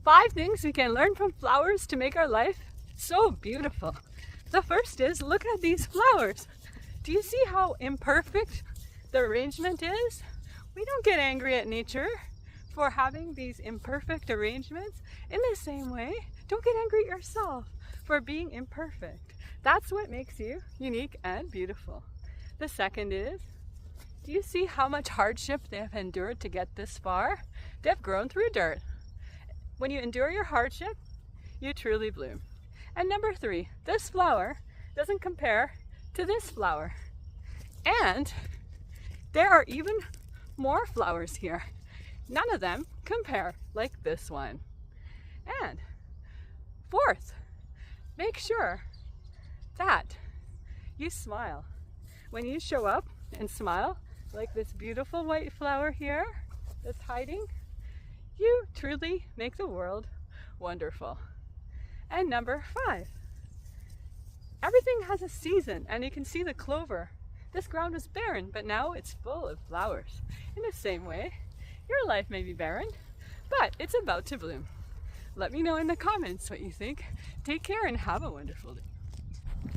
5 things we can learn from flowers to make our life so beautiful. The first is, look at these flowers. Do you see how imperfect the arrangement is? We don't get angry at nature for having these imperfect arrangements. In the same way, don't get angry at yourself for being imperfect. That's what makes you unique and beautiful. The second is, do you see how much hardship they have endured to get this far? They have grown through dirt. When you endure your hardship, you truly bloom. And number 3, this flower doesn't compare to this flower. And there are even more flowers here. None of them compare like this one. And 4th, make sure that you smile. When you show up and smile, like this beautiful white flower here that's hiding, you truly make the world wonderful. And number 5, everything has a season, and you can see the clover. This ground was barren, but now it's full of flowers. In the same way, your life may be barren, but it's about to bloom. Let me know in the comments what you think. Take care and have a wonderful day.